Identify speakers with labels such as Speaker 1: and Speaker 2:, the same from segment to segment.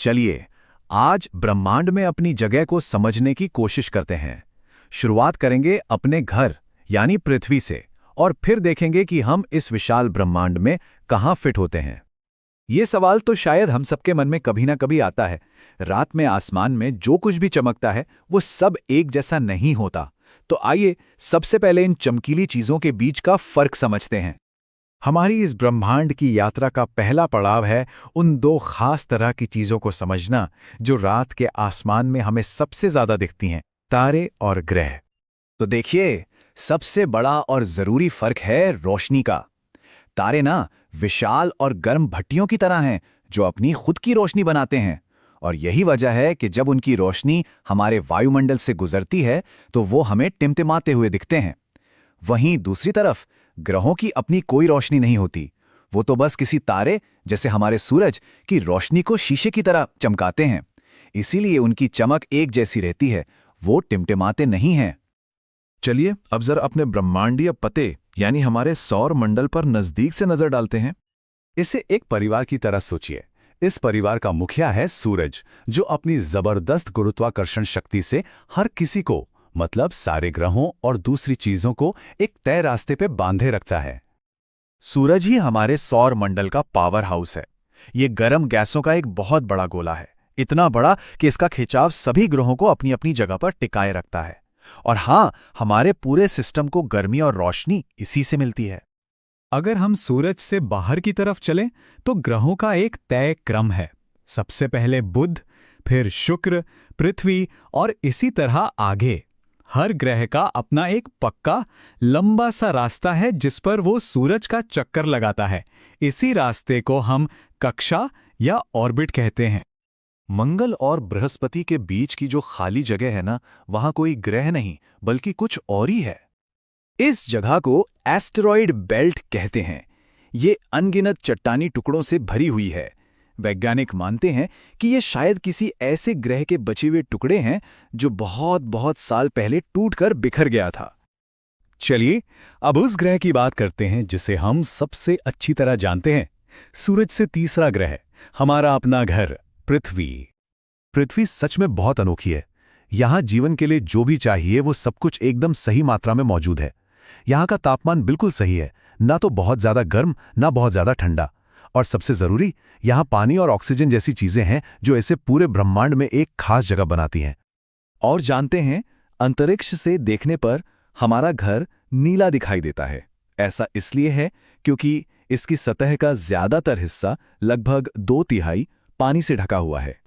Speaker 1: चलिए आज ब्रह्मांड में अपनी जगह को समझने की कोशिश करते हैं। शुरुआत करेंगे अपने घर यानी पृथ्वी से और फिर देखेंगे कि हम इस विशाल ब्रह्मांड में कहाँ फिट होते हैं। ये सवाल तो शायद हम सबके मन में कभी ना कभी आता है। रात में आसमान में जो कुछ भी चमकता है वो सब एक जैसा नहीं होता। तो आइए सबसे पहले इन चमकीली चीजों के बीच का फर्क समझते हैं। हमारी इस ब्रह्मांड की यात्रा का पहला पड़ाव है उन दो खास तरह की चीजों को समझना जो रात के आसमान में हमें सबसे ज्यादा दिखती हैं, तारे और ग्रह। तो देखिए, सबसे बड़ा और जरूरी फर्क है रोशनी का। तारे ना विशाल और गर्म भट्टियों की तरह हैं जो अपनी खुद की रोशनी बनाते हैं, और यही वजह है कि जब उनकी रोशनी हमारे वायुमंडल से गुजरती है तो वो हमें टिमटिमाते हुए दिखते हैं। वहीं दूसरी तरफ ग्रहों की अपनी कोई रोशनी नहीं होती। वो तो बस किसी तारे जैसे हमारे सूरज की रोशनी को शीशे की तरह चमकाते हैं, इसीलिए उनकी चमक एक जैसी रहती है, वो टिमटिमाते नहीं हैं।
Speaker 2: चलिए अब जरा अपने ब्रह्मांडीय पते यानी हमारे सौर मंडल पर नजदीक से नजर डालते हैं।
Speaker 1: इसे एक परिवार की तरह सोचिए। इस परिवार का मुखिया है सूरज, जो अपनी जबरदस्त गुरुत्वाकर्षण शक्ति से हर किसी को, मतलब सारे ग्रहों और दूसरी चीजों को एक तय रास्ते पे बांधे रखता है। सूरज ही हमारे सौर मंडल का पावर हाउस है। ये गर्म गैसों का एक बहुत बड़ा गोला है, इतना बड़ा कि इसका खिंचाव सभी ग्रहों को अपनी अपनी जगह पर टिकाए रखता है। और हाँ, हमारे पूरे सिस्टम को गर्मी और रोशनी इसी से मिलती है। अगर हम सूरज से बाहर की तरफ चलें तो ग्रहों का एक तय क्रम है। सबसे पहले बुध, फिर शुक्र, पृथ्वी और इसी तरह आगे। हर ग्रह का अपना एक पक्का लंबा सा रास्ता है जिस पर वो सूरज का चक्कर लगाता है। इसी रास्ते को हम कक्षा या ऑर्बिट कहते हैं।
Speaker 2: मंगल और बृहस्पति के बीच की जो खाली जगह है ना, वहां कोई ग्रह नहीं बल्कि कुछ और ही है।
Speaker 1: इस जगह को एस्टेरॉयड बेल्ट कहते हैं। ये अनगिनत चट्टानी टुकड़ों से भरी हुई है। वैज्ञानिक मानते हैं कि ये शायद किसी ऐसे ग्रह के बचे हुए टुकड़े हैं जो बहुत बहुत साल पहले टूटकर बिखर गया था। चलिए अब उस ग्रह की बात करते हैं जिसे हम सबसे अच्छी तरह जानते हैं। सूरज से तीसरा ग्रह, हमारा अपना घर पृथ्वी। पृथ्वी सच में बहुत अनोखी है। यहाँ जीवन के लिए जो भी चाहिए वो सब कुछ एकदम सही मात्रा में मौजूद है। यहाँ का तापमान बिल्कुल सही है, ना तो बहुत ज्यादा गर्म ना बहुत ज्यादा ठंडा। और सबसे जरूरी, यहाँ पानी और ऑक्सीजन जैसी चीजें हैं जो इसे पूरे ब्रह्मांड में एक खास जगह बनाती हैं। और जानते हैं, अंतरिक्ष से देखने पर हमारा घर नीला दिखाई देता है। ऐसा इसलिए है क्योंकि इसकी सतह का ज्यादातर हिस्सा, लगभग 2/3, पानी से ढका हुआ है।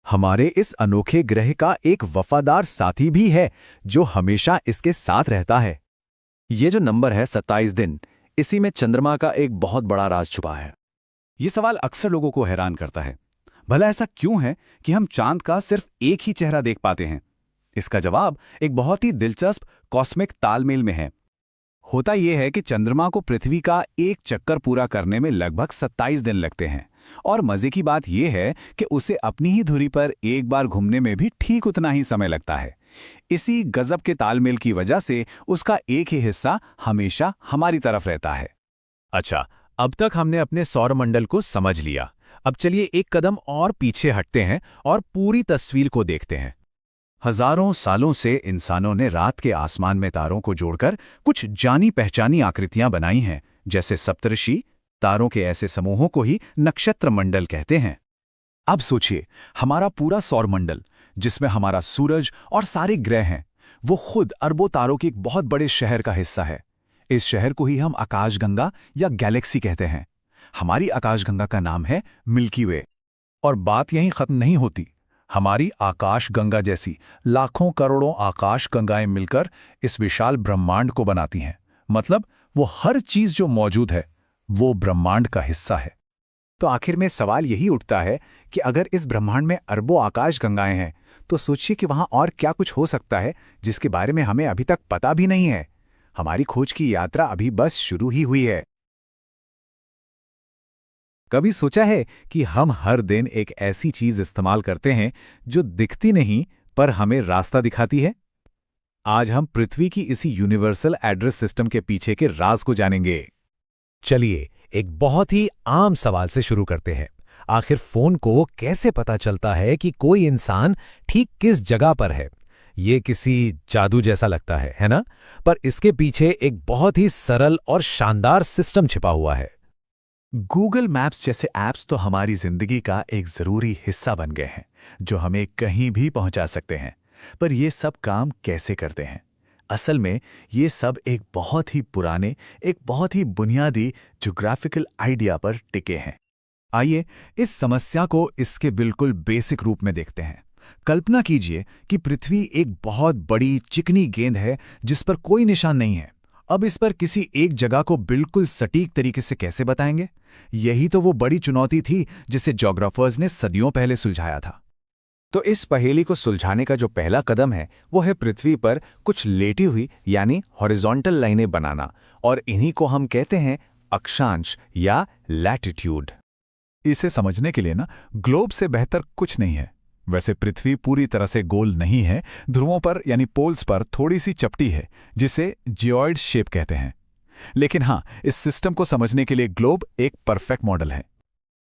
Speaker 1: हमारे इस अनोखे ग्रह का एक वफादार साथी भी है जो हमेशा इसके साथ रहता है। ये जो नंबर है 27 दिन, इसी में चंद्रमा का एक बहुत बड़ा राज छुपा है। ये सवाल अक्सर लोगों को हैरान करता है, भला ऐसा क्यों है कि हम चांद का सिर्फ एक ही चेहरा देख पाते हैं? इसका जवाब एक बहुत ही दिलचस्प कॉस्मिक तालमेल में है। होता यह है कि चंद्रमा को पृथ्वी का एक चक्कर पूरा करने में लगभग 27 दिन लगते हैं, और मजे की बात यह है कि उसे अपनी ही धुरी पर एक बार घूमने में भी ठीक उतना ही समय लगता है। इसी गजब के तालमेल की वजह से उसका एक ही हिस्सा हमेशा हमारी तरफ रहता है। अच्छा, अब तक हमने अपने सौरमंडल को समझ लिया। अब चलिए एक कदम और पीछे हटते हैं और पूरी तस्वीर को देखते हैं। हजारों सालों से इंसानों ने रात के आसमान में तारों को जोड़कर कुछ जानी पहचानी आकृतियां बनाई हैं, जैसे सप्तऋषि। तारों के ऐसे समूहों को ही नक्षत्र मंडल कहते हैं। अब सोचिए, हमारा पूरा सौरमंडल जिसमें हमारा सूरज और सारे ग्रह हैं, वो खुद अरबों तारों के एक बहुत बड़े शहर का हिस्सा है। इस शहर को ही हम आकाशगंगा या गैलेक्सी कहते हैं। हमारी आकाशगंगा का नाम है मिल्की वे। और बात यहीं खत्म नहीं होती। हमारी आकाशगंगा जैसी लाखों करोड़ों आकाशगंगाएं मिलकर इस विशाल ब्रह्मांड को बनाती हैं। मतलब वो हर चीज जो मौजूद है वो ब्रह्मांड का हिस्सा है। तो आखिर में सवाल यही उठता है कि अगर इस ब्रह्मांड में अरबों आकाशगंगाएं हैं, तो सोचिए कि वहां और क्या कुछ हो सकता है जिसके बारे में हमें अभी तक पता भी नहीं है। हमारी खोज की यात्रा अभी बस शुरू ही हुई है। कभी सोचा है कि हम हर दिन एक ऐसी चीज इस्तेमाल करते हैं जो दिखती नहीं पर हमें रास्ता दिखाती है? आज हम पृथ्वी की इसी यूनिवर्सल एड्रेस सिस्टम के पीछे के राज को जानेंगे। चलिए एक बहुत ही आम सवाल से शुरू करते हैं।
Speaker 3: आखिर फोन को कैसे पता चलता है कि कोई इंसान ठीक किस जगह पर है? ये किसी जादू जैसा लगता है ना? पर इसके पीछे एक बहुत ही सरल और शानदार सिस्टम छिपा हुआ है।
Speaker 2: गूगल मैप्स जैसे ऐप्स तो हमारी जिंदगी का एक जरूरी हिस्सा बन गए हैं, जो हमें कहीं भी पहुंचा सकते हैं। पर ये सब काम कैसे करते हैं? असल में ये सब एक बहुत ही पुराने, एक बहुत ही बुनियादी ज्योग्राफिकल आइडिया पर टिके हैं।
Speaker 1: आइए इस समस्या को इसके बिल्कुल बेसिक रूप में देखते हैं। कल्पना कीजिए कि पृथ्वी एक बहुत बड़ी चिकनी गेंद है जिस पर कोई निशान नहीं है। अब इस पर किसी एक जगह को बिल्कुल सटीक तरीके से कैसे बताएंगे? यही तो वो बड़ी चुनौती थी जिसे ज्योग्राफर्स ने सदियों पहले सुलझाया था।
Speaker 4: तो इस पहेली को सुलझाने का जो पहला कदम है वो है पृथ्वी पर कुछ लेटी हुई यानी हॉरिजॉन्टल लाइनें बनाना, और इन्हीं को हम कहते हैं अक्षांश या लैटिट्यूड।
Speaker 2: इसे समझने के लिए ग्लोब से बेहतर कुछ नहीं है। वैसे पृथ्वी पूरी तरह से गोल नहीं है, ध्रुवों पर यानी पोल्स पर थोड़ी सी चपटी है, जिसे जियोइड शेप कहते हैं। लेकिन हाँ, इस सिस्टम को समझने के लिए ग्लोब एक परफेक्ट मॉडल है।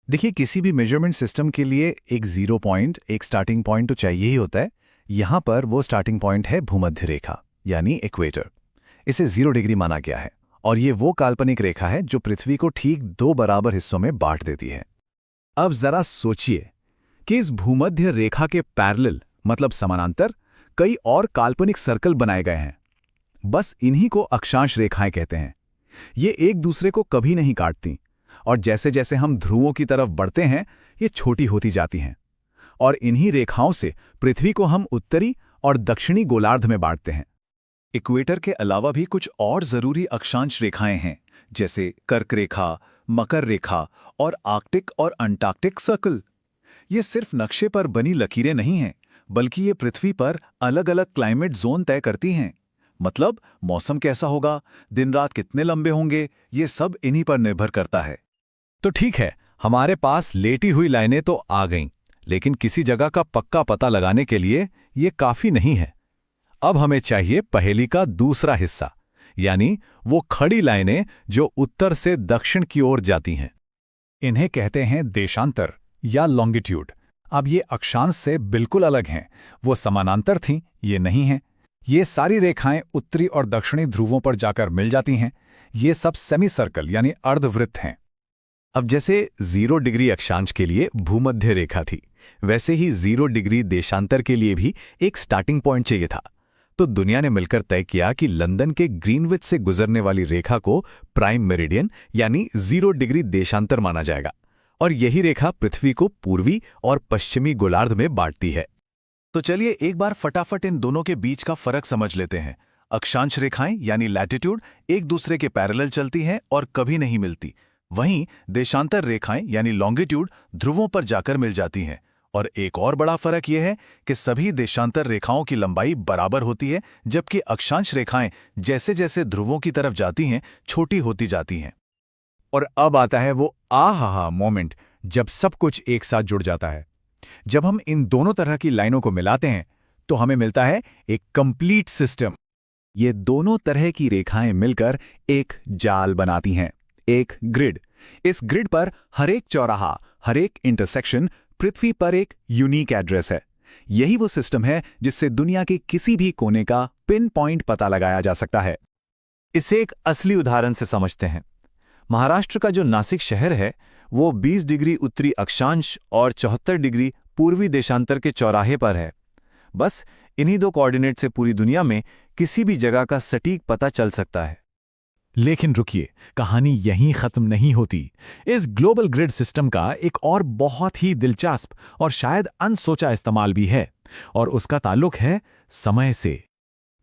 Speaker 1: देखिए, किसी भी मेजरमेंट सिस्टम के लिए एक जीरो पॉइंट, एक स्टार्टिंग पॉइंट तो चाहिए ही होता है। यहां पर वो स्टार्टिंग पॉइंट है भूमध्य रेखा यानी इक्वेटर। इसे 0 डिग्री माना गया है, और ये वो काल्पनिक रेखा है जो पृथ्वी को ठीक 2 बराबर हिस्सों में बांट देती है। अब जरा सोचिए कि इस भूमध्य रेखा के पैरेलल, मतलब समानांतर, कई और काल्पनिक सर्कल बनाए गए हैं। बस इन्हीं को अक्षांश रेखाएं कहते हैं। ये एक दूसरे को कभी नहीं काटती, और जैसे जैसे हम ध्रुवों की तरफ बढ़ते हैं ये छोटी होती जाती हैं। और इन्हीं रेखाओं से पृथ्वी को हम उत्तरी और दक्षिणी गोलार्ध में बांटते हैं। इक्वेटर के अलावा भी कुछ और जरूरी अक्षांश रेखाएं हैं, जैसे कर्क रेखा, मकर रेखा और आर्कटिक और अंटार्कटिक सर्कल। ये सिर्फ नक्शे पर बनी लकीरें नहीं हैं, बल्कि ये पृथ्वी पर अलग अलग क्लाइमेट जोन तय करती हैं। मतलब मौसम कैसा होगा, दिन रात कितने लंबे होंगे, ये सब इन्हीं पर निर्भर करता है।
Speaker 2: तो ठीक है, हमारे पास लेटी हुई लाइनें तो आ गईं, लेकिन किसी जगह का पक्का पता लगाने के लिए ये काफी नहीं है। अब हमें चाहिए पहेली का दूसरा हिस्सा, यानी वो खड़ी लाइनें जो उत्तर से दक्षिण की ओर जाती हैं।
Speaker 1: इन्हें कहते हैं देशांतर या लॉन्गिट्यूड। अब ये अक्षांश से बिल्कुल अलग हैं। वो समानांतर थीं, ये नहीं हैं। ये सारी रेखाएं उत्तरी और दक्षिणी ध्रुवों पर जाकर मिल जाती हैं। ये सब सेमी सर्कल यानी अर्धवृत्त हैं।
Speaker 2: अब जैसे 0 डिग्री अक्षांश के लिए भूमध्य रेखा थी, वैसे ही 0 डिग्री देशांतर के लिए भी एक स्टार्टिंग पॉइंट चाहिए था। तो दुनिया ने मिलकर तय किया कि लंदन के ग्रीनविच से गुजरने वाली रेखा को प्राइम मेरिडियन यानी 0 डिग्री देशांतर माना जाएगा, और यही रेखा पृथ्वी को पूर्वी और पश्चिमी गोलार्ध में बांटती है।
Speaker 1: तो चलिए एक बार फटाफट इन दोनों के बीच का फर्क समझ लेते हैं। अक्षांश रेखाएं यानी लैटिट्यूड एक दूसरे के पैरेलल चलती हैं और कभी नहीं मिलती। वहीं देशांतर रेखाएं यानी लॉन्गिट्यूड ध्रुवों पर जाकर मिल जाती हैं। और एक और बड़ा फर्क यह है कि सभी देशांतर रेखाओं की लंबाई बराबर होती है, जबकि अक्षांश रेखाएं जैसे जैसे ध्रुवों की तरफ जाती हैं छोटी होती जाती हैं। और अब आता है वो आहा मोमेंट, जब सब कुछ एक साथ जुड़ जाता है। जब हम इन दोनों तरह की लाइनों को मिलाते हैं तो हमें मिलता है एक कंप्लीट सिस्टम। ये दोनों तरह की रेखाएं मिलकर एक जाल बनाती हैं, एक ग्रिड। इस ग्रिड पर हर एक चौराहा, हर एक इंटरसेक्शन पृथ्वी पर एक यूनिक एड्रेस है। यही वो सिस्टम है जिससे दुनिया के किसी भी कोने का पिन पॉइंट पता लगाया जा सकता है।
Speaker 4: इसे एक असली उदाहरण से समझते हैं। महाराष्ट्र का जो नासिक शहर है वो 20 डिग्री उत्तरी अक्षांश और 74 डिग्री पूर्वी देशांतर के चौराहे पर है। बस इन्हीं 2 कोऑर्डिनेट से पूरी दुनिया में किसी भी जगह का सटीक पता चल सकता है।
Speaker 2: लेकिन रुकिए, कहानी यहीं खत्म नहीं होती। इस ग्लोबल ग्रिड सिस्टम का एक और बहुत ही दिलचस्प और शायद अनसोचा इस्तेमाल भी है, और उसका ताल्लुक है समय से।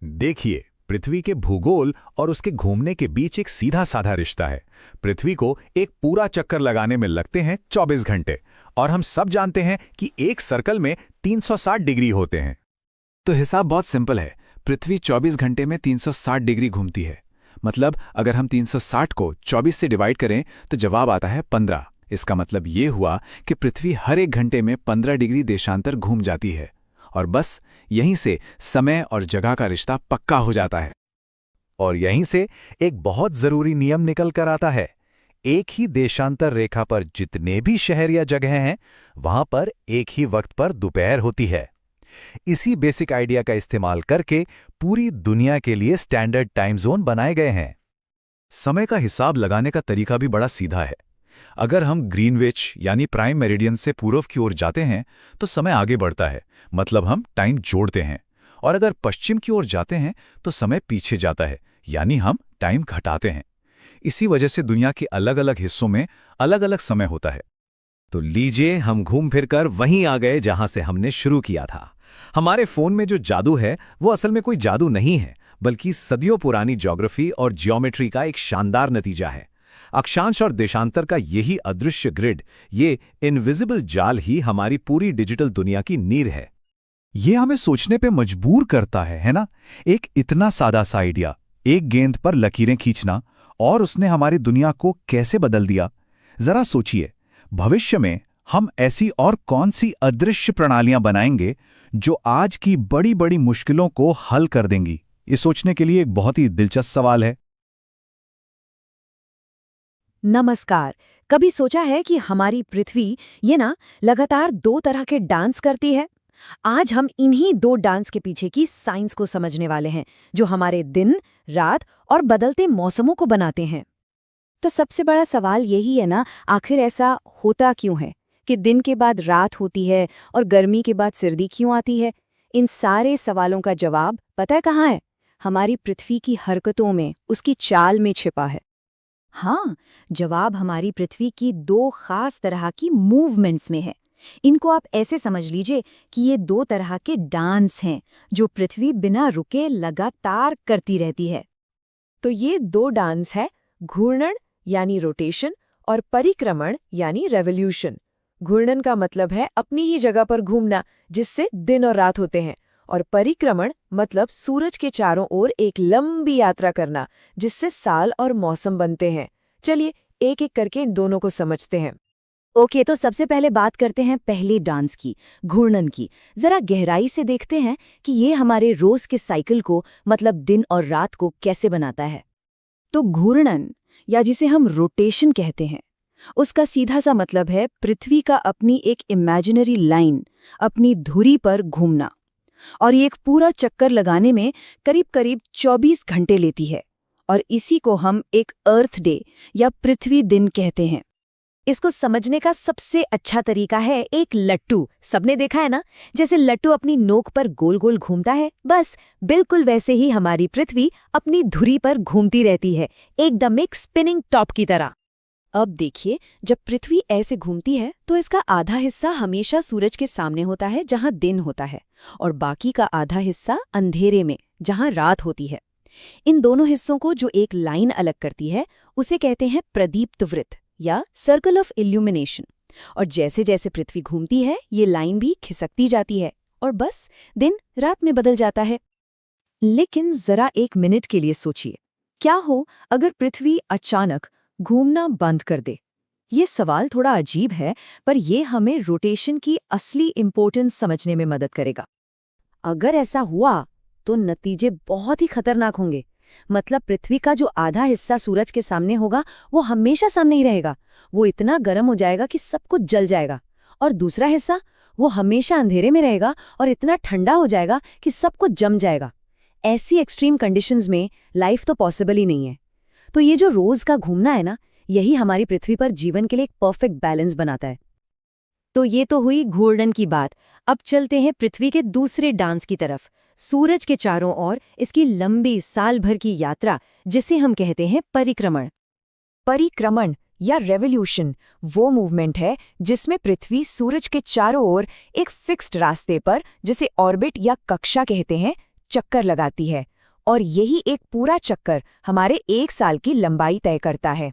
Speaker 2: देखिए, पृथ्वी के भूगोल और उसके घूमने के बीच एक सीधा साधा रिश्ता है। पृथ्वी को एक पूरा चक्कर लगाने में लगते हैं 24 घंटे, और हम सब जानते हैं कि एक सर्कल में 360 डिग्री होते हैं।
Speaker 1: तो हिसाब बहुत सिंपल है। पृथ्वी 24 घंटे में 360 डिग्री घूमती है। मतलब अगर हम 360 को 24 से डिवाइड करें तो जवाब आता है 15। इसका मतलब ये हुआ कि पृथ्वी हर एक घंटे में 15 डिग्री देशांतर घूम जाती है, और बस यहीं से समय और जगह का रिश्ता पक्का हो जाता है।
Speaker 2: और यहीं से एक बहुत जरूरी नियम निकल कर आता है।
Speaker 3: एक ही देशांतर रेखा पर जितने भी शहर या जगह हैं, वहां पर एक ही वक्त पर दोपहर होती है। इसी बेसिक आइडिया का इस्तेमाल करके पूरी दुनिया के लिए स्टैंडर्ड टाइम जोन बनाए गए हैं।
Speaker 1: समय का हिसाब लगाने का तरीका भी बड़ा सीधा है। अगर हम ग्रीनविच यानी प्राइम मेरिडियन से पूर्व की ओर जाते हैं तो समय आगे बढ़ता है, मतलब हम टाइम जोड़ते हैं। और अगर पश्चिम की ओर जाते हैं तो समय पीछे जाता है, यानी हम टाइम घटाते हैं। इसी वजह से दुनिया के अलग अलग हिस्सों में अलग अलग समय होता है।
Speaker 3: तो लीजिए, हम घूम फिर कर वहीं आ गए जहां से हमने शुरू किया था। हमारे फोन में जो जादू है वो असल में कोई जादू नहीं है, बल्कि सदियों पुरानी ज्योग्राफी और जियोमेट्री का एक शानदार नतीजा है। अक्षांश और देशांतर का यही अदृश्य ग्रिड, ये इनविजिबल जाल ही हमारी पूरी डिजिटल दुनिया की नींव है।
Speaker 1: ये हमें सोचने पे मजबूर करता है ना? एक इतना सादा सा आइडिया, एक गेंद पर लकीरें खींचना, और उसने हमारी दुनिया को कैसे बदल दिया। जरा सोचिए, भविष्य में हम ऐसी और कौन सी अदृश्य प्रणालियां बनाएंगे जो आज की बड़ी बड़ी मुश्किलों को हल कर देंगी। ये सोचने के लिए एक बहुत ही दिलचस्प सवाल है।
Speaker 5: नमस्कार। कभी सोचा है कि हमारी पृथ्वी ये ना लगातार दो तरह के डांस करती है? आज हम इन्हीं दो डांस के पीछे की साइंस को समझने वाले हैं, जो हमारे दिन, रात और बदलते मौसमों को बनाते हैं। तो सबसे बड़ा सवाल यही है ना, आखिर ऐसा होता क्यों है कि दिन के बाद रात होती है और गर्मी के बाद सर्दी क्यों आती है? इन सारे सवालों का जवाब पता है कहाँ है? हमारी पृथ्वी की हरकतों में, उसकी चाल में छिपा है। हाँ, जवाब हमारी पृथ्वी की दो खास तरह की मूवमेंट्स में है। इनको आप ऐसे समझ लीजिए कि ये दो तरह के डांस हैं जो पृथ्वी बिना रुके लगातार करती रहती है। तो ये दो डांस है घूर्णन यानी रोटेशन और परिक्रमण यानी रेवोल्यूशन। घूर्णन का मतलब है अपनी ही जगह पर घूमना, जिससे दिन और रात होते हैं, और परिक्रमण मतलब सूरज के चारों ओर एक लंबी यात्रा करना, जिससे साल और मौसम बनते हैं। चलिए एक एक करके इन दोनों को समझते हैं। ओके, तो सबसे पहले बात करते हैं पहले डांस की, घूर्णन की। जरा गहराई से देखते हैं कि ये हमारे रोज के साइकिल को, मतलब दिन और रात को कैसे बनाता है। तो घूर्णन, या जिसे हम रोटेशन कहते हैं, उसका सीधा सा मतलब है पृथ्वी का अपनी एक इमेजिनरी लाइन, अपनी धुरी पर घूमना। और ये एक पूरा चक्कर लगाने में करीब करीब 24 घंटे लेती है, और इसी को हम एक अर्थ डे या पृथ्वी दिन कहते हैं। इसको समझने का सबसे अच्छा तरीका है एक लट्टू। सबने देखा है ना, जैसे लट्टू अपनी नोक पर गोल गोल घूमता है, बस बिल्कुल वैसे ही हमारी पृथ्वी अपनी धुरी पर घूमती रहती है, एकदम एक स्पिनिंग टॉप की तरह। अब देखिए, जब पृथ्वी ऐसे घूमती है तो इसका आधा हिस्सा हमेशा सूरज के सामने होता है, जहां दिन होता है, और बाकी का आधा हिस्सा अंधेरे में, जहां रात होती है। इन दोनों हिस्सों को जो एक लाइन अलग करती है, उसे कहते हैं प्रदीप्त वृत्त या सर्कल ऑफ इल्यूमिनेशन। और जैसे जैसे पृथ्वी घूमती है, ये लाइन भी खिसकती जाती है, और बस दिन रात में बदल जाता है। लेकिन जरा एक मिनट के लिए सोचिए, क्या हो अगर पृथ्वी अचानक घूमना बंद कर दे? ये सवाल थोड़ा अजीब है, पर ये हमें रोटेशन की असली इंपॉर्टेंस समझने में मदद करेगा। अगर ऐसा हुआ तो नतीजे बहुत ही खतरनाक होंगे। मतलब पृथ्वी का जो आधा हिस्सा सूरज के सामने होगा, वो हमेशा सामने ही रहेगा। वो इतना गर्म हो जाएगा कि सब कुछ जल जाएगा। और दूसरा हिस्सा, वो हमेशा अंधेरे में रहेगा और इतना ठंडा हो जाएगा कि सब कुछ जम जाएगा। ऐसी एक्सट्रीम कंडीशंस में लाइफ तो पॉसिबल ही नहीं है। तो ये जो रोज का घूमना है ना, यही हमारी पृथ्वी पर जीवन के लिए एक परफेक्ट बैलेंस बनाता है। तो ये तो हुई घूर्णन की बात। अब चलते हैं पृथ्वी के दूसरे डांस की तरफ, सूरज के चारों ओर इसकी लंबी साल भर की यात्रा, जिसे हम कहते हैं परिक्रमण। परिक्रमण या रेवोल्यूशन वो मूवमेंट है जिसमें पृथ्वी सूरज के चारों ओर एक फिक्स्ड रास्ते पर, जिसे ऑर्बिट या कक्षा कहते हैं, चक्कर लगाती है। और यही एक पूरा चक्कर हमारे 1 साल की लंबाई तय करता है।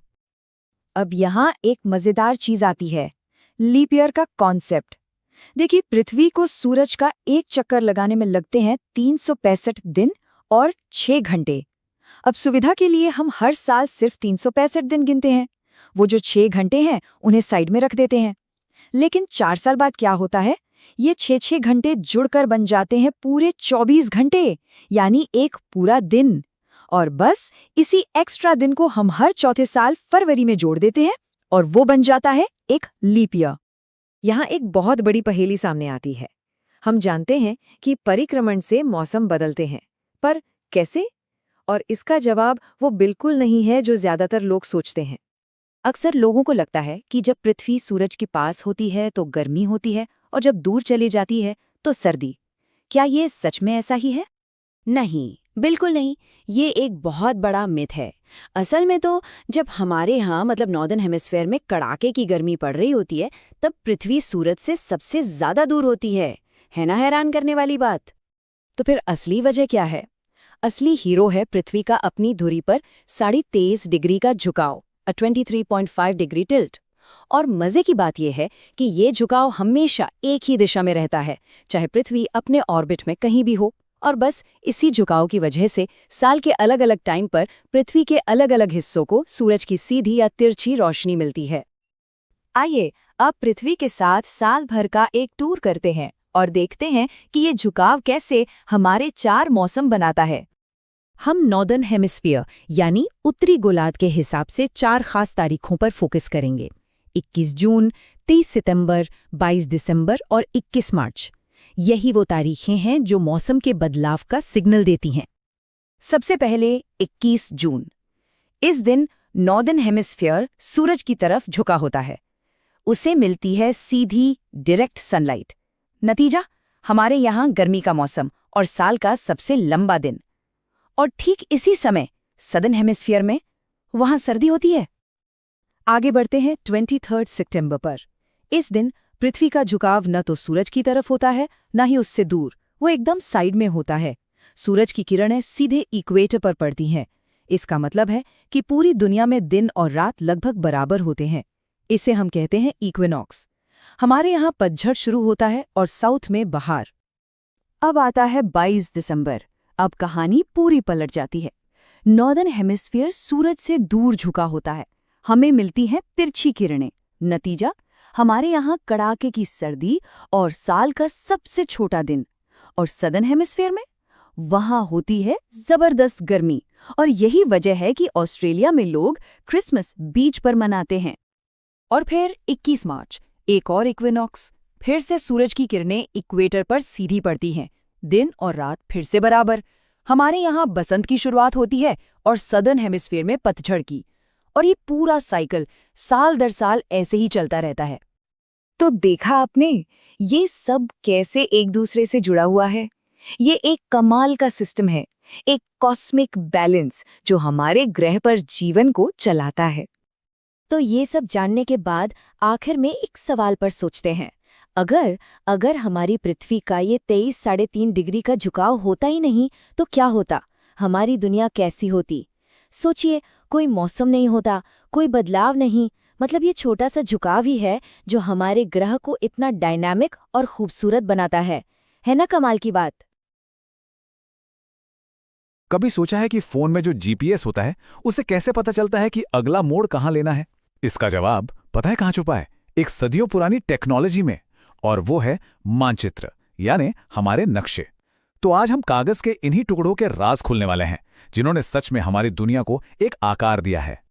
Speaker 5: अब यहाँ एक मजेदार चीज आती है, लीप ईयर का कॉन्सेप्ट। देखिए, पृथ्वी को सूरज का एक चक्कर लगाने में लगते हैं 365 दिन और 6 घंटे। अब सुविधा के लिए हम हर साल सिर्फ 365 दिन गिनते हैं। वो जो 6 घंटे हैं उन्हें साइड में रख देते हैं। लेकिन 4 साल बाद क्या होता है? ये 6-6 घंटे जुड़कर बन जाते हैं पूरे 24 घंटे, यानी एक पूरा दिन। और बस इसी एक्स्ट्रा दिन को हम हर चौथे साल फरवरी में जोड़ देते हैं और वो बन जाता है एक लीप ईयर। यहाँ एक बहुत बड़ी पहेली सामने आती है। हम जानते हैं कि परिक्रमण से मौसम बदलते हैं, पर कैसे? और इसका जवाब वो बिल्कुल नहीं है जो ज्यादातर लोग सोचते हैं। अक्सर लोगों को लगता है कि जब पृथ्वी सूरज के पास होती है तो गर्मी होती है और जब दूर चली जाती है तो सर्दी। क्या ये सच में ऐसा ही है? नहीं, बिल्कुल नहीं। ये एक बहुत बड़ा मिथ है। असल में तो जब हमारे यहाँ मतलब नॉर्दर्न हेमिस्फेयर में कड़ाके की गर्मी पड़ रही होती है, तब पृथ्वी सूरज से सबसे ज्यादा दूर होती है ना हैरान करने वाली बात? तो फिर असली वजह क्या है? असली हीरो है पृथ्वी का अपनी धुरी पर 23.5 डिग्री का झुकाव, 23.5 डिग्री टिल्ट। और मजे की बात यह है कि ये झुकाव हमेशा एक ही दिशा में रहता है, चाहे पृथ्वी अपने ऑर्बिट में कहीं भी हो। और बस इसी झुकाव की वजह से साल के अलग अलग टाइम पर पृथ्वी के अलग अलग हिस्सों को सूरज की सीधी या तिरछी रोशनी मिलती है। आइए अब पृथ्वी के साथ साल भर का एक टूर करते हैं और देखते हैं कि ये झुकाव कैसे हमारे 4 मौसम बनाता है। हम नॉर्दर्न हेमिस्फीयर यानी उत्तरी गोलार्ध के हिसाब से 4 खास तारीखों पर फोकस करेंगे: 21 जून, 23 सितंबर, 22 दिसंबर और 21 मार्च। यही वो तारीखें हैं जो मौसम के बदलाव का सिग्नल देती हैं। सबसे पहले 21 जून। इस दिन नॉर्दर्न हेमिस्फीयर सूरज की तरफ झुका होता है। उसे मिलती है सीधी डायरेक्ट सनलाइट। नतीजा, हमारे यहाँ गर्मी का मौसम और साल का सबसे लंबा दिन। और ठीक इसी समय सदर्न हेमिस्फीयर में वहां सर्दी होती है। आगे बढ़ते हैं 23 सितंबर पर। इस दिन पृथ्वी का झुकाव न तो सूरज की तरफ होता है, न ही उससे दूर, वो एकदम साइड में होता है। सूरज की किरणें सीधे इक्वेटर पर पड़ती हैं। इसका मतलब है कि पूरी दुनिया में दिन और रात लगभग बराबर होते हैं। इसे हम कहते हैं इक्विनॉक्स। हमारे यहाँ पतझड़ शुरू होता है और साउथ में बहार। अब आता है 22 दिसंबर। अब कहानी पूरी पलट जाती है। नॉर्दर्न हेमिस्फीयर सूरज से दूर झुका होता है। हमें मिलती हैं तिरछी किरणें। नतीजा, हमारे यहाँ कड़ाके की सर्दी और साल का सबसे छोटा दिन। और सदर्न हेमिस्फीयर में वहां होती है जबरदस्त गर्मी। और यही वजह है कि ऑस्ट्रेलिया में लोग क्रिसमस बीच पर मनाते हैं। और फिर 21 मार्च, एक और इक्विनॉक्स। फिर से सूरज की किरणें इक्वेटर पर सीधी पड़ती हैं। दिन और रात फिर से बराबर। हमारे यहाँ बसंत की शुरुआत होती है और सदर्न हेमिस्फीयर में पतझड़ की। और ये पूरा साइकिल साल दर साल ऐसे ही चलता रहता है। तो देखा आपने, ये सब कैसे एक दूसरे से जुड़ा हुआ है। ये एक कमाल का सिस्टम है, एक कॉस्मिक बैलेंस जो हमारे ग्रह पर जीवन को चलाता है। तो ये सब जानने के बाद आखिर में एक सवाल पर सोचते हैं। अगर हमारी पृथ्वी का ये 23.5 डिग्री का झुकाव होता ही नहीं तो क्या होता? हमारी दुनिया कैसी होती? सोचिए, कोई मौसम नहीं होता, कोई बदलाव नहीं, मतलब ये छोटा सा झुकाव ही है जो हमारे ग्रह को इतना डायनामिक और खूबसूरत बनाता है ना कमाल की बात?
Speaker 1: कभी सोचा है कि फोन में जो जीपीएस होता है उसे कैसे पता चलता है कि अगला मोड़ कहां लेना है? इसका जवाब पता है कहां छुपा है? एक सदियों पुरानी टेक्नोलॉजी में, और वो है मानचित्र, यानी हमारे नक्शे। तो आज हम कागज के इन्हीं टुकड़ों के राज खोलने वाले हैं जिन्होंने सच में हमारी दुनिया को एक आकार दिया है।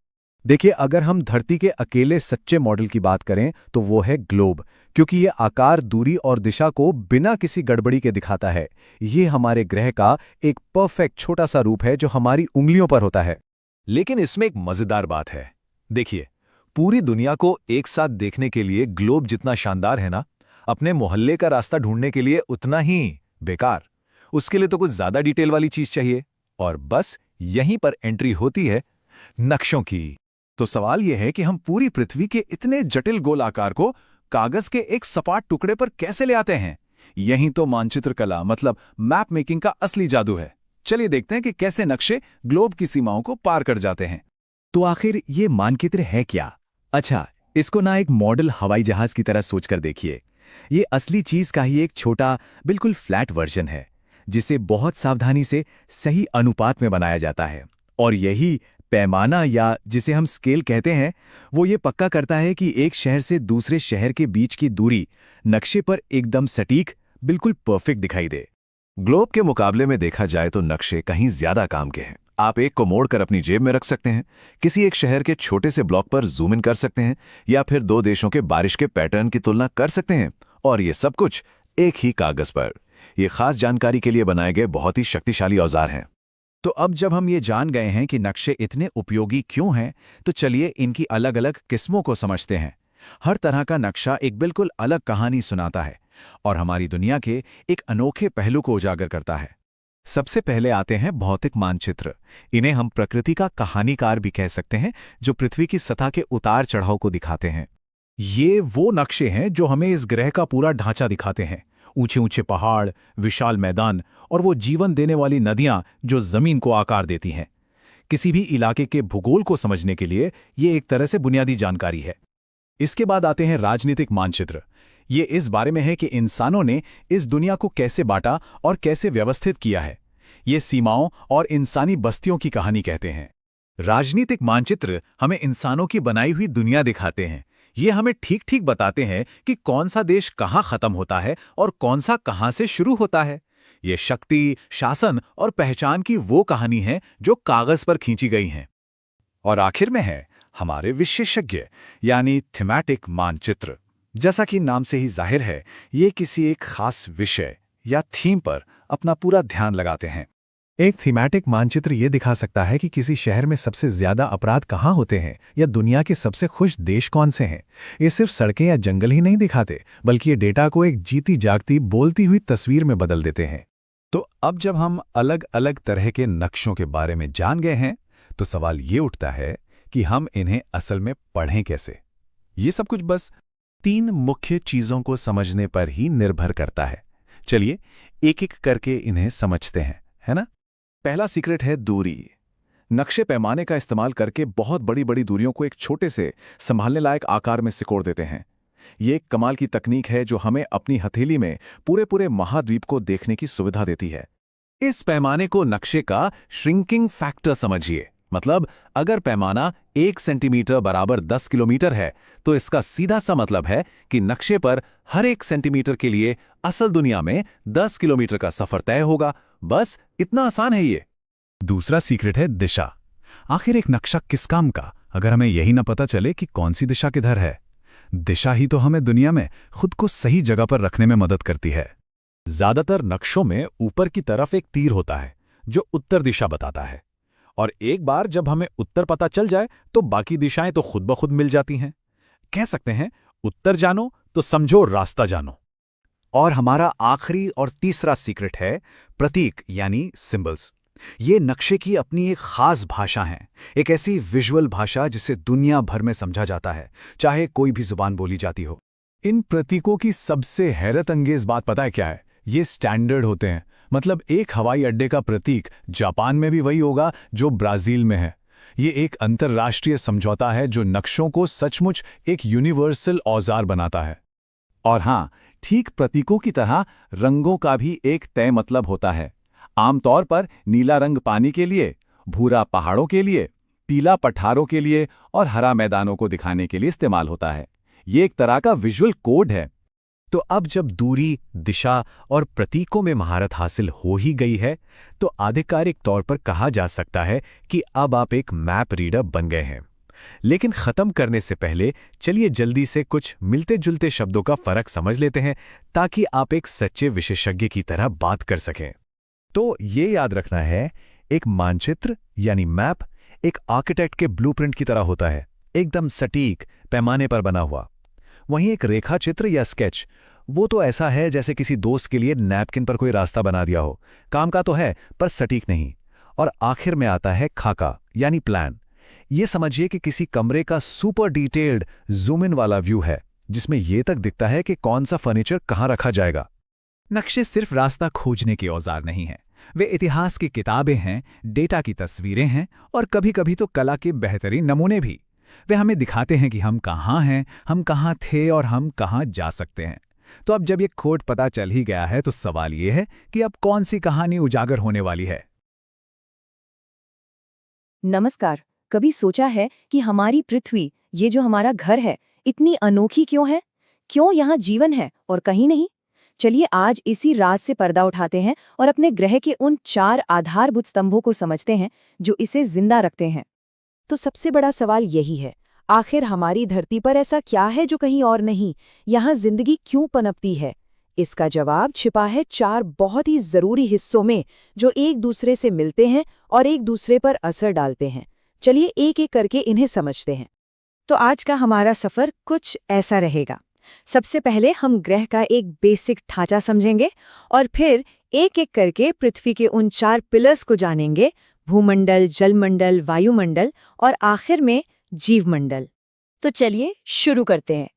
Speaker 1: देखिए, अगर हम धरती के अकेले सच्चे मॉडल की बात करें तो वो है ग्लोब, क्योंकि ये आकार, दूरी और दिशा को बिना किसी गड़बड़ी के दिखाता है। ये हमारे ग्रह का एक परफेक्ट छोटा सा रूप है जो हमारी उंगलियों पर होता है।
Speaker 4: लेकिन इसमें एक मजेदार बात है। देखिए, पूरी दुनिया को एक साथ देखने के लिए ग्लोब जितना शानदार है ना, अपने मोहल्ले का रास्ता ढूंढने के लिए उतना ही बेकार। उसके लिए तो कुछ ज्यादा डिटेल वाली चीज चाहिए, और बस यहीं पर एंट्री होती है नक्शों की।
Speaker 1: तो सवाल यह है कि हम पूरी पृथ्वी के इतने जटिल गोल आकार को कागज के एक सपाट टुकड़े पर कैसे ले आते हैं? यही तो मानचित्र कला मतलब मैप मेकिंग का असली जादू है। चलिए देखते हैं कि कैसे नक्शे ग्लोब की सीमाओं को पार कर जाते हैं।
Speaker 2: तो आखिर ये मानचित्र है क्या? अच्छा, इसको ना एक मॉडल हवाई जहाज की तरह सोचकर देखिए। ये असली चीज का ही एक छोटा, बिल्कुल फ्लैट वर्जन है, जिसे बहुत सावधानी से सही अनुपात में बनाया जाता है। और यही पैमाना, या जिसे हम स्केल कहते हैं, वो ये पक्का करता है कि एक शहर से दूसरे शहर के बीच की दूरी नक्शे पर एकदम सटीक, बिल्कुल परफेक्ट दिखाई दे।
Speaker 4: ग्लोब के मुकाबले में देखा जाए तो नक्शे कहीं ज्यादा काम के हैं। आप एक को मोड़कर अपनी जेब में रख सकते हैं, किसी एक शहर के छोटे से ब्लॉक पर जूम इन कर सकते हैं, या फिर दो देशों के बारिश के पैटर्न की तुलना कर सकते हैं, और ये सब कुछ एक ही कागज पर। ये खास जानकारी के लिए बनाए गए बहुत ही शक्तिशाली औजार हैं।
Speaker 1: तो अब जब हम ये जान गए हैं कि नक्शे इतने उपयोगी क्यों हैं, तो चलिए इनकी अलग-अलग किस्मों को समझते हैं। हर तरह का नक्शा एक बिल्कुल अलग कहानी सुनाता है और हमारी दुनिया के एक अनोखे पहलू को उजागर करता है।
Speaker 2: सबसे पहले आते हैं भौतिक मानचित्र। इन्हें हम प्रकृति का कहानीकार भी कह सकते हैं, जो पृथ्वी की सतह के उतार चढ़ाव को दिखाते हैं।
Speaker 3: ये वो नक्शे हैं जो हमें इस ग्रह का पूरा ढांचा दिखाते हैं। ऊंचे ऊंचे पहाड़, विशाल मैदान और वो जीवन देने वाली नदियां जो जमीन को आकार देती हैं। किसी भी इलाके के भूगोल को समझने के लिए ये एक तरह से बुनियादी जानकारी है।
Speaker 1: इसके बाद आते हैं राजनीतिक मानचित्र। ये इस बारे में है कि इंसानों ने इस दुनिया को कैसे बांटा और कैसे व्यवस्थित किया है। ये सीमाओं और इंसानी बस्तियों की कहानी कहते हैं।
Speaker 2: राजनीतिक मानचित्र हमें इंसानों की बनाई हुई दुनिया दिखाते हैं। ये हमें ठीक ठीक बताते हैं कि कौन सा देश कहाँ खत्म होता है और कौन सा कहाँ से शुरू होता है। ये शक्ति, शासन और पहचान की वो कहानी है जो कागज पर खींची गई हैं।
Speaker 1: और आखिर में है हमारे विशेषज्ञ यानी थीमैटिक मानचित्र। जैसा कि नाम से ही जाहिर है, ये किसी एक खास विषय या थीम पर अपना पूरा ध्यान लगाते हैं।
Speaker 3: एक थीमैटिक मानचित्र ये दिखा सकता है कि किसी शहर में सबसे ज्यादा अपराध कहाँ होते हैं या दुनिया के सबसे खुश देश कौन से हैं। ये सिर्फ सड़कें या जंगल ही नहीं दिखाते, बल्कि ये डेटा को एक जीती जागती बोलती हुई तस्वीर में बदल देते हैं।
Speaker 1: तो अब जब हम अलग अलग तरह के नक्शों के बारे में जान गए हैं, तो सवाल ये उठता है कि हम इन्हें असल में पढ़ें कैसे। ये सब कुछ बस
Speaker 2: 3 मुख्य चीजों को समझने पर ही निर्भर करता है। चलिए एक एक करके इन्हें समझते हैं, है ना?
Speaker 1: पहला सीक्रेट है दूरी। नक्शे पैमाने का इस्तेमाल करके बहुत बड़ी बड़ी दूरियों को एक छोटे से संभालने लायक आकार में सिकोड़ देते हैं। ये एक कमाल की तकनीक है जो हमें अपनी हथेली में पूरे पूरे महाद्वीप को देखने की सुविधा देती है।
Speaker 2: इस पैमाने को नक्शे का श्रिंकिंग फैक्टर समझिए। मतलब अगर पैमाना 1 सेंटीमीटर बराबर 10 किलोमीटर है, तो इसका सीधा सा मतलब है कि नक्शे पर हर 1 सेंटीमीटर के लिए असल दुनिया में 10 किलोमीटर का सफर तय होगा। बस इतना आसान है ये।
Speaker 3: दूसरा सीक्रेट है दिशा। आखिर एक नक्शा किस काम का, अगर हमें यही ना पता चले कि कौन सी दिशा किधर है। दिशा ही तो हमें दुनिया में खुद को सही जगह पर रखने में मदद करती है।
Speaker 2: ज्यादातर नक्शों में ऊपर की तरफ एक तीर होता है जो उत्तर दिशा बताता है, और एक बार जब हमें उत्तर पता चल जाए तो बाकी दिशाएं तो खुद ब खुद मिल जाती हैं। कह सकते हैं उत्तर जानो तो समझो रास्ता जानो।
Speaker 1: और हमारा आखिरी और तीसरा सीक्रेट है प्रतीक यानी सिंबल्स। ये नक्शे की अपनी एक खास भाषा है, एक ऐसी विजुअल भाषा जिसे दुनिया भर में समझा जाता है, चाहे कोई भी जुबान बोली जाती हो।
Speaker 3: इन प्रतीकों की सबसे हैरत अंगेज बात पता है क्या है? ये स्टैंडर्ड होते हैं। मतलब एक हवाई अड्डे का प्रतीक जापान में भी वही होगा जो ब्राजील में है। ये एक अंतर्राष्ट्रीय समझौता है जो नक्शों को सचमुच एक यूनिवर्सल औजार बनाता है।
Speaker 2: और हाँ, ठीक प्रतीकों की तरह रंगों का भी एक तय मतलब होता है। आमतौर पर नीला रंग पानी के लिए, भूरा पहाड़ों के लिए, पीला पठारों के लिए और हरा मैदानों को दिखाने के लिए इस्तेमाल होता है। ये एक तरह का विजुअल कोड है।
Speaker 3: तो अब जब दूरी, दिशा और प्रतीकों में महारत हासिल हो ही गई है, तो आधिकारिक तौर पर कहा जा सकता है कि अब आप एक मैप रीडर बन गए हैं। लेकिन खत्म करने से पहले चलिए जल्दी से कुछ मिलते जुलते शब्दों का फर्क समझ लेते हैं, ताकि आप एक सच्चे विशेषज्ञ की तरह बात कर सकें। तो ये याद रखना है, एक मानचित्र यानी मैप एक आर्किटेक्ट के ब्लूप्रिंट की तरह होता है, एकदम सटीक, पैमाने पर बना हुआ। वहीं एक रेखा चित्र या स्केच, वो तो ऐसा है जैसे किसी दोस्त के लिए नैपकिन पर कोई रास्ता बना दिया हो। काम का तो है पर सटीक नहीं। और आखिर में आता है खाका यानी प्लान। ये समझिए कि किसी कमरे का सुपर डिटेल्ड जूम इन वाला व्यू है, जिसमें ये तक दिखता है कि कौन सा फर्नीचर कहाँ रखा जाएगा।
Speaker 1: नक्शे सिर्फ रास्ता खोजने के औजार नहीं हैं, वे इतिहास की किताबें हैं, डेटा की तस्वीरें हैं और कभी-कभी तो कला के बेहतरीन नमूने भी। वे हमें दिखाते हैं कि हम कहाँ हैं, हम कहाँ थे और हम कहाँ जा सकते हैं। तो अब जब ये कोड पता चल ही गया है, तो सवाल ये है कि अब कौन सी कहानी उजागर होने वाली है।
Speaker 5: नमस्कार। कभी सोचा है कि हमारी पृथ्वी, ये जो हमारा घर है, इतनी अनोखी क्यों है? क्यों यहाँ जीवन है और कहीं नहीं? चलिए आज इसी राज से पर्दा उठाते हैं और अपने ग्रह के उन 4 आधारभूत स्तंभों को समझते हैं जो इसे जिंदा रखते हैं। तो सबसे बड़ा सवाल यही है, आखिर हमारी धरती पर ऐसा क्या है जो कहीं और नहीं? यहाँ जिंदगी क्यों पनपती है? इसका जवाब छिपा है 4 बहुत ही जरूरी हिस्सों में जो एक दूसरे से मिलते हैं और एक दूसरे पर असर डालते हैं। चलिए एक एक करके इन्हें समझते हैं। तो आज का हमारा सफर कुछ ऐसा रहेगा। सबसे पहले हम ग्रह का एक बेसिक ढांचा समझेंगे और फिर एक एक करके पृथ्वी के उन 4 पिलर्स को जानेंगे, भूमंडल, जलमंडल, वायुमंडल और आखिर में जीवमंडल। तो चलिए शुरू करते हैं।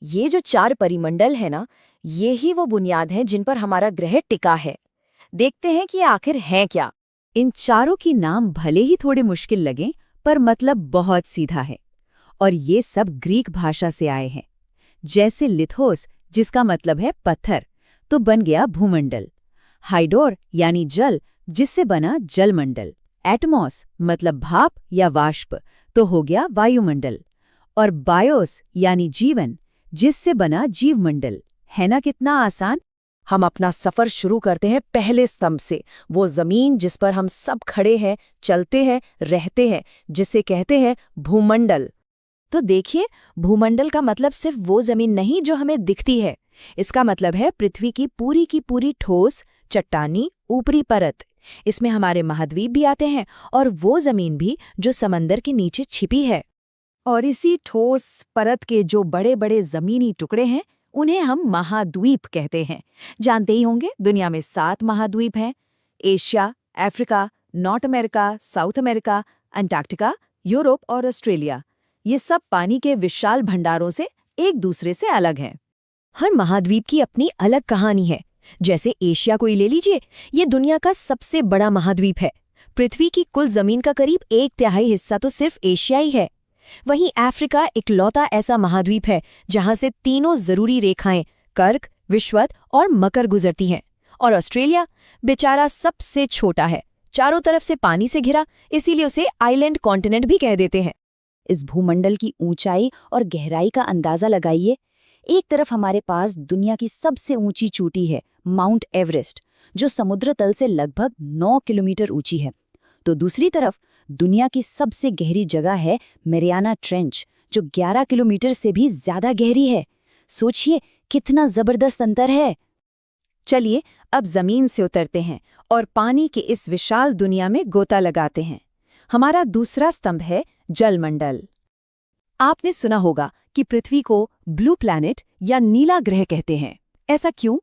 Speaker 5: ये जो 4 परिमंडल है ना, ये ही वो बुनियाद हैं जिन पर हमारा ग्रह टिका है। देखते हैं कि ये आखिर हैं क्या। इन चारों की नाम भले ही थोड़े मुश्किल लगें, पर मतलब बहुत सीधा है। और ये सब ग्रीक भाषा से आए हैं। जैसे लिथोस, जिसका मतलब है पत्थर, तो बन गया भूमंडल। हाइडोर यानी जल, जिससे बना जलमंडल। एटमॉस मतलब भाप या वाष्प, तो हो गया वायुमंडल। और बायोस यानी जीवन, जिससे बना जीवमंडल। है ना कितना आसान? हम अपना सफर शुरू करते हैं पहले स्तंभ से, वो जमीन जिस पर हम सब खड़े हैं, चलते हैं, रहते हैं, जिसे कहते हैं भूमंडल। तो देखिए, भूमंडल का मतलब सिर्फ वो जमीन नहीं जो हमें दिखती है। इसका मतलब है पृथ्वी की पूरी ठोस, चट्टानी, ऊपरी परत। इसमें हमारे महाद्वीप भी आते हैं और वो जमीन भी जो समंदर के नीचे छिपी है। और इसी ठोस परत के जो बड़े बड़े जमीनी टुकड़े हैं, उन्हें हम महाद्वीप कहते हैं। जानते ही होंगे दुनिया में 7 महाद्वीप हैं। Asia, Africa, north America, south America, Antarctica, Europe और ऑस्ट्रेलिया। ये सब पानी के विशाल भंडारों से एक दूसरे से अलग हैं। हर महाद्वीप की अपनी अलग कहानी है। जैसे एशिया को ही ले लीजिए, ये दुनिया का सबसे बड़ा महाद्वीप है। पृथ्वी की कुल जमीन का करीब 1/3 हिस्सा तो सिर्फ एशिया ही है। वहीं अफ्रीका इकलौता ऐसा महाद्वीप है जहां से तीनों जरूरी रेखाएं कर्क, विषुवत और मकर गुजरती हैं। और ऑस्ट्रेलिया बेचारा सबसे छोटा है, चारों तरफ से पानी से घिरा, इसीलिए उसे आइलैंड कॉन्टिनेंट भी कह देते हैं। इस भूमंडल की ऊंचाई और गहराई का अंदाजा लगाइए। एक तरफ हमारे पास दुनिया की सबसे ऊंची चोटी है, माउंट एवरेस्ट, जो समुद्र तल से लगभग 9 किलोमीटर ऊंची है। तो दूसरी तरफ दुनिया की सबसे गहरी जगह है मैरियाना ट्रेंच, जो 11 किलोमीटर से भी ज्यादा गहरी है। सोचिए कितना जबरदस्त अंतर है। चलिए अब जमीन से उतरते हैं और पानी के इस विशाल दुनिया में गोता लगाते हैं। हमारा दूसरा स्तंभ है जलमंडल। आपने सुना होगा कि पृथ्वी को ब्लू प्लैनेट या नीला ग्रह कहते हैं। ऐसा क्यों?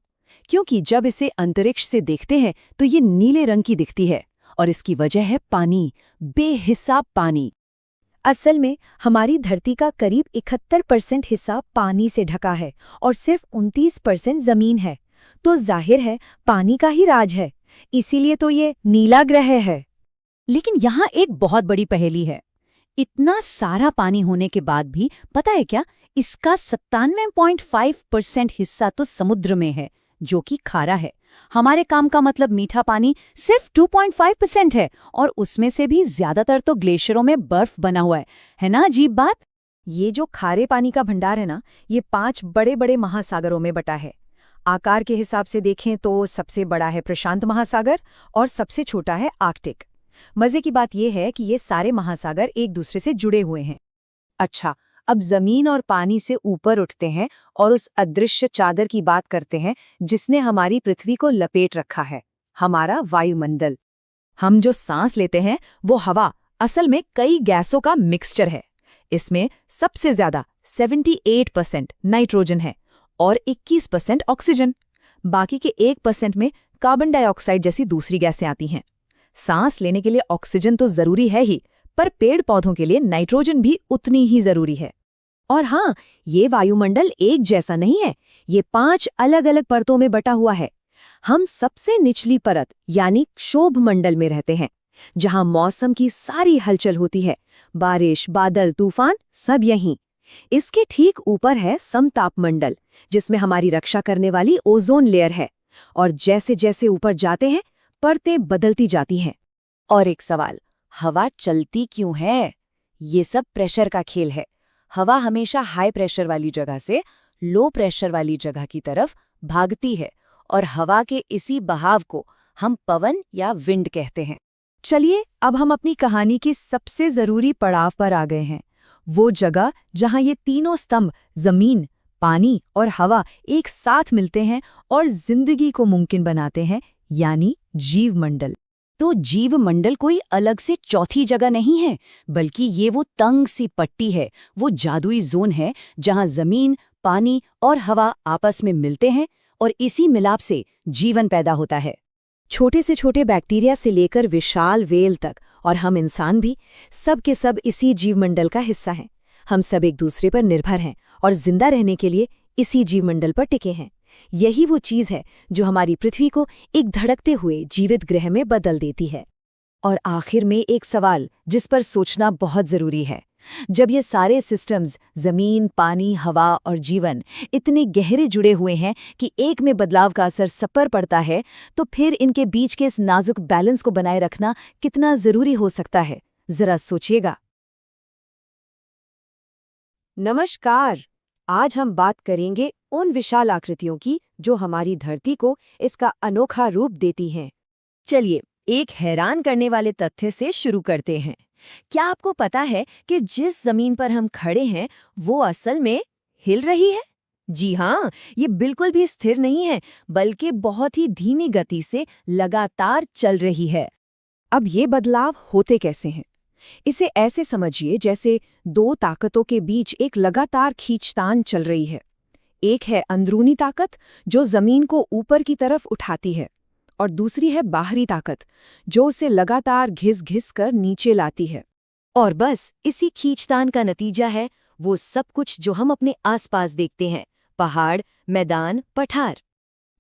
Speaker 5: क्योंकि जब इसे अंतरिक्ष से देखते हैं तो ये नीले रंग की दिखती है, और इसकी वजह है पानी, बेहिसाब पानी। असल में हमारी धरती का करीब 71% हिस्सा पानी से ढका है और सिर्फ 29% जमीन है। तो जाहिर है पानी का ही राज है, इसीलिए तो ये नीला ग्रह है। लेकिन यहाँ एक बहुत बड़ी पहेली है। इतना सारा पानी होने के बाद भी पता है क्या, इसका 97.5% हिस्सा तो समुद्र में है, जो कि खारा है। हमारे काम का मतलब मीठा पानी सिर्फ 2.5% है, और उसमें से भी ज्यादातर तो ग्लेशियरों में बर्फ बना हुआ है ना अजीब बात? ये जो खारे पानी का भंडार है ना, ये 5 बड़े बड़े महासागरों में बटा है। आकार के हिसाब से देखें तो सबसे बड़ा है प्रशांत महासागर और सबसे छोटा है आर्कटिक। मजे की बात यह है कि ये सारे महासागर एक दूसरे से जुड़े हुए हैं। अच्छा, अब जमीन और पानी से ऊपर उठते हैं और उस अदृश्य चादर की बात करते हैं जिसने हमारी पृथ्वी को लपेट रखा है, हमारा वायुमंडल। हम जो सांस लेते हैं वो हवा असल में कई गैसों का मिक्सचर है। इसमें सबसे ज्यादा 78% नाइट्रोजन है और 21% ऑक्सीजन। बाकी के 1% में कार्बन डाइऑक्साइड जैसी दूसरी गैसें आती हैं। सांस लेने के लिए ऑक्सीजन तो जरूरी है ही, पर पेड़ पौधों के लिए नाइट्रोजन भी उतनी ही जरूरी है। और हाँ, ये वायुमंडल एक जैसा नहीं है, ये 5 अलग अलग परतों में बटा हुआ है। हम सबसे निचली परत यानी क्षोभ मंडल में रहते हैं, जहां मौसम की सारी हलचल होती है, बारिश, बादल, तूफान सब यहीं। इसके ठीक ऊपर है समताप मंडल, जिसमें हमारी रक्षा करने वाली ओजोन लेयर है। और जैसे जैसे ऊपर जाते हैं परतें बदलती जाती हैं। और एक सवाल, हवा चलती क्यों है? ये सब प्रेशर का खेल है। हवा हमेशा हाई प्रेशर वाली जगह से लो प्रेशर वाली जगह की तरफ भागती है, और हवा के इसी बहाव को हम पवन या विंड कहते हैं। चलिए अब हम अपनी कहानी के सबसे जरूरी पड़ाव पर आ गए हैं, वो जगह जहां ये तीनों स्तंभ जमीन, पानी और हवा एक साथ मिलते हैं और जिंदगी को मुमकिन बनाते हैं, यानी जीवमंडल। तो जीवमंडल कोई अलग से चौथी जगह नहीं है, बल्कि ये वो तंग सी पट्टी है, वो जादुई जोन है जहां जमीन, पानी और हवा आपस में मिलते हैं और इसी मिलाप से जीवन पैदा होता है। छोटे से छोटे बैक्टीरिया से लेकर विशाल व्हेल तक और हम इंसान भी, सब के सब इसी जीवमंडल का हिस्सा हैं। हम सब एक दूसरे पर निर्भर हैं और जिंदा रहने के लिए इसी जीवमंडल पर टिके हैं। यही वो चीज़ है जो हमारी पृथ्वी को एक धड़कते हुए जीवित ग्रह में बदल देती है। और आखिर में एक सवाल जिस पर सोचना बहुत ज़रूरी है, जब ये सारे सिस्टम्स ज़मीन, पानी, हवा और जीवन इतने गहरे जुड़े हुए हैं कि एक में बदलाव का असर सब पर पड़ता है, तो फिर इनके बीच के इस नाजुक बैलेंस को बनाए रखना कितना ज़रूरी हो सकता है, ज़रा सोचिएगा। नमस्कार, आज हम बात करेंगे उन विशाल आकृतियों की जो हमारी धरती को इसका अनोखा रूप देती हैं। चलिए एक हैरान करने वाले तथ्य से शुरू करते हैं। क्या आपको पता है कि जिस जमीन पर हम खड़े हैं वो असल में हिल रही है? जी हाँ, ये बिल्कुल भी स्थिर नहीं है, बल्कि बहुत ही धीमी गति से लगातार चल रही है। अब ये बदलाव होते कैसे हैं? इसे ऐसे समझिए जैसे दो ताकतों के बीच एक लगातार खींचतान चल रही है। एक है अंदरूनी ताकत जो जमीन को ऊपर की तरफ उठाती है, और दूसरी है बाहरी ताकत जो उसे लगातार घिस-घिस कर नीचे लाती है। और बस इसी खींचतान का नतीजा है वो सब कुछ जो हम अपने आसपास देखते हैं, पहाड़, मैदान, पठार।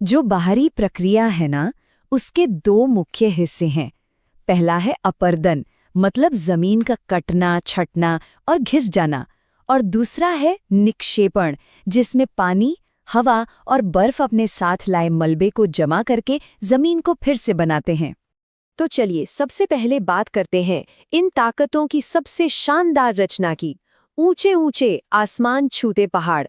Speaker 5: जो बाहरी प्रक्रिया है ना, उसके दो मुख्य हिस्से हैं। पहला है अपर्दन, मतलब जमीन का कटना, छटना और घिस जाना, और दूसरा है निक्षेपण, जिसमें पानी, हवा और बर्फ अपने साथ लाए मलबे को जमा करके जमीन को फिर से बनाते हैं। तो चलिए सबसे पहले बात करते हैं इन ताकतों की सबसे शानदार रचना की, ऊंचे ऊंचे आसमान छूते पहाड़।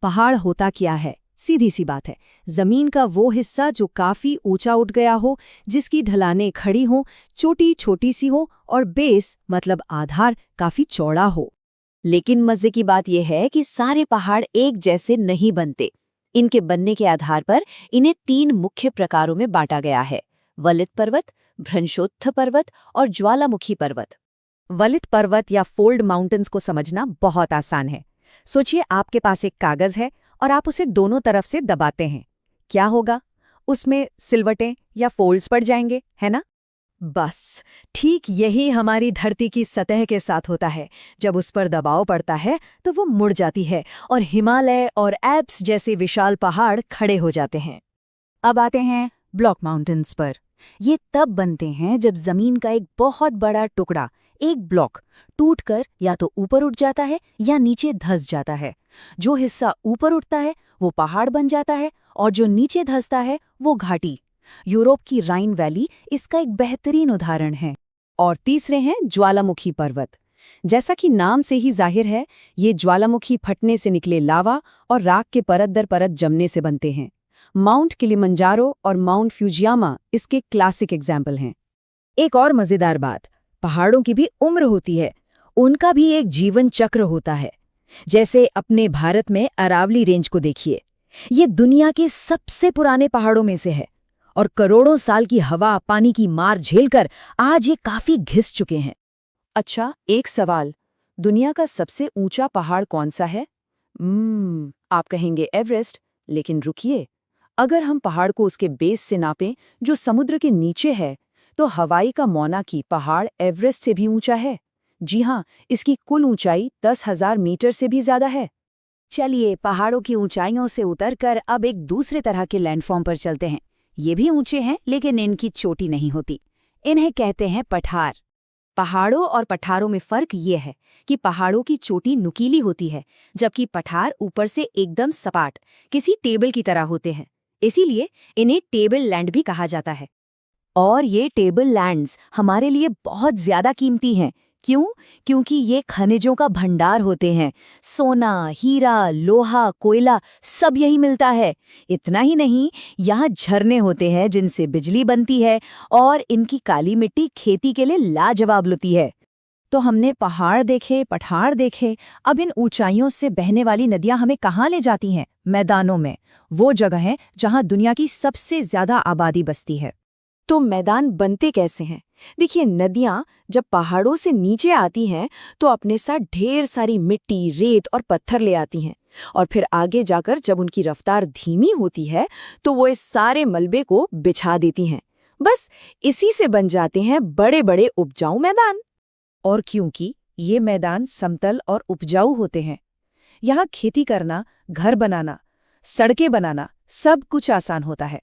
Speaker 5: पहाड़ होता क्या है? सीधी सी बात है, जमीन का वो हिस्सा जो काफी ऊंचा उठ गया हो, जिसकी ढलानें खड़ी हों, चोटी छोटी सी हो और बेस मतलब आधार काफी चौड़ा हो। लेकिन मजे की बात यह है कि सारे पहाड़ एक जैसे नहीं बनते। इनके बनने के आधार पर इन्हें 3 मुख्य प्रकारों में बांटा गया है: वलित पर्वत, भ्रंशोत्थ पर्वत और ज्वालामुखी पर्वत। वलित पर्वत या फोल्ड माउंटेन्स को समझना बहुत आसान है। सोचिए आपके पास एक कागज है और आप उसे दोनों तरफ से दबाते हैं। क्या होगा? उसमें सिलवटें या फोल्ड्स पड़ जाएंगे, है ना? बस ठीक यही हमारी धरती की सतह के साथ होता है। जब उस पर दबाव पड़ता है तो वो मुड़ जाती है और हिमालय और एल्प्स जैसे विशाल पहाड़ खड़े हो जाते हैं। अब आते हैं ब्लॉक माउंटेन्स पर। ये तब बनते हैं जब जमीन का एक बहुत बड़ा टुकड़ा, एक ब्लॉक, टूटकर या तो ऊपर उठ जाता है या नीचे धंस जाता है। जो हिस्सा ऊपर उठता है वो पहाड़ बन जाता है और जो नीचे धंसता है वो घाटी। यूरोप की राइन वैली इसका एक बेहतरीन उदाहरण है। और तीसरे हैं ज्वालामुखी पर्वत। जैसा कि नाम से ही जाहिर है, ये ज्वालामुखी फटने से निकले लावा और राख के परत दर परत जमने से बनते हैं। माउंट किलिमंजारो और माउंट फ्यूजियामा इसके क्लासिक एग्जाम्पल हैं। एक और मजेदार बात, पहाड़ों की भी उम्र होती है, उनका भी एक जीवन चक्र होता है। जैसे अपने भारत में अरावली रेंज को देखिए, ये दुनिया के सबसे पुराने पहाड़ों में से है और करोड़ों साल की हवा पानी की मार झेलकर आज ये काफी घिस चुके हैं। अच्छा, एक सवाल, दुनिया का सबसे ऊंचा पहाड़ कौन सा है? आप कहेंगे एवरेस्ट, लेकिन रुकिए, अगर हम पहाड़ को उसके बेस से नापें जो समुद्र के नीचे है, तो हवाई का मौना की पहाड़ एवरेस्ट से भी ऊंचा है। जी हाँ, इसकी कुल ऊंचाई 10,000 मीटर से भी ज्यादा है। चलिए पहाड़ों की ऊंचाइयों से उतरकर अब एक दूसरे तरह के लैंडफॉर्म पर चलते हैं। ये भी ऊंचे हैं, लेकिन इनकी चोटी नहीं होती। इन्हें कहते हैं पठार। पहाड़ों और पठारों में फर्क ये है कि पहाड़ों की चोटी नुकीली होती है, जबकि पठार ऊपर से एकदम सपाट, किसी टेबल की तरह होते हैं। इसीलिए इन्हें टेबल लैंड भी कहा जाता है। और ये टेबल लैंड्स हमारे लिए बहुत ज्यादा कीमती हैं, क्यों? क्योंकि ये खनिजों का भंडार होते हैं। सोना, हीरा, लोहा, कोयला सब यही मिलता है। इतना ही नहीं, यहाँ झरने होते हैं जिनसे बिजली बनती है और इनकी काली मिट्टी खेती के लिए लाजवाब होती है। तो हमने पहाड़ देखे, पठार देखे, अब इन ऊंचाइयों से बहने वाली नदियां हमें कहाँ ले जाती हैं? मैदानों में। वो जगह है जहाँ दुनिया की सबसे ज्यादा आबादी बसती है। तो मैदान बनते कैसे हैं? देखिए, नदियां जब पहाड़ों से नीचे आती हैं तो अपने साथ ढेर सारी मिट्टी, रेत और पत्थर ले आती हैं, और फिर आगे जाकर जब उनकी रफ्तार धीमी होती है तो वो इस सारे मलबे को बिछा देती हैं। बस इसी से बन जाते हैं बड़े बड़े उपजाऊ मैदान। और क्योंकि ये मैदान समतल और उपजाऊ होते हैं, यहाँ खेती करना, घर बनाना, सड़कें बनाना सब कुछ आसान होता है।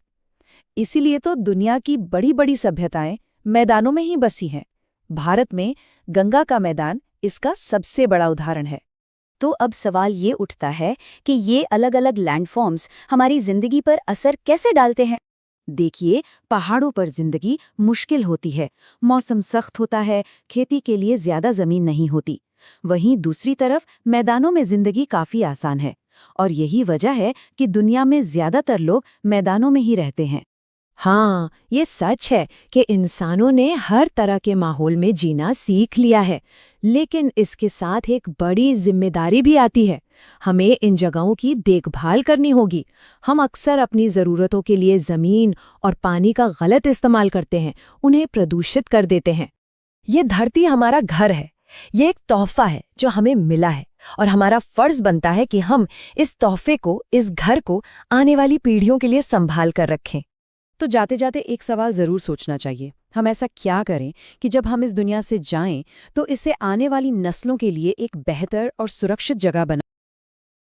Speaker 5: इसीलिए तो दुनिया की बड़ी बड़ी सभ्यताएं मैदानों में ही बसी हैं। भारत में गंगा का मैदान इसका सबसे बड़ा उदाहरण है। तो अब सवाल ये उठता है कि ये अलग अलग लैंडफॉर्म्स हमारी जिंदगी पर असर कैसे डालते हैं? देखिए, पहाड़ों पर जिंदगी मुश्किल होती है, मौसम सख्त होता है, खेती के लिए ज्यादा जमीन नहीं होती। वहीं दूसरी तरफ मैदानों में जिंदगी काफी आसान है, और यही वजह है कि दुनिया में ज्यादातर लोग मैदानों में ही रहते हैं। हाँ, ये सच है कि इंसानों ने हर तरह के माहौल में जीना सीख लिया है, लेकिन इसके साथ एक बड़ी जिम्मेदारी भी आती है। हमें इन जगहों की देखभाल करनी होगी। हम अक्सर अपनी ज़रूरतों के लिए ज़मीन और पानी का गलत इस्तेमाल करते हैं, उन्हें प्रदूषित कर देते हैं। ये धरती हमारा घर है, ये एक तोहफा है जो हमें मिला है, और हमारा फर्ज बनता है कि हम इस तोहफे को, इस घर को आने वाली पीढ़ियों के लिए संभाल कर रखें। तो जाते जाते एक सवाल ज़रूर सोचना चाहिए, हम ऐसा क्या करें कि जब हम इस दुनिया से जाएं तो इसे आने वाली नस्लों के लिए एक बेहतर और सुरक्षित जगह बना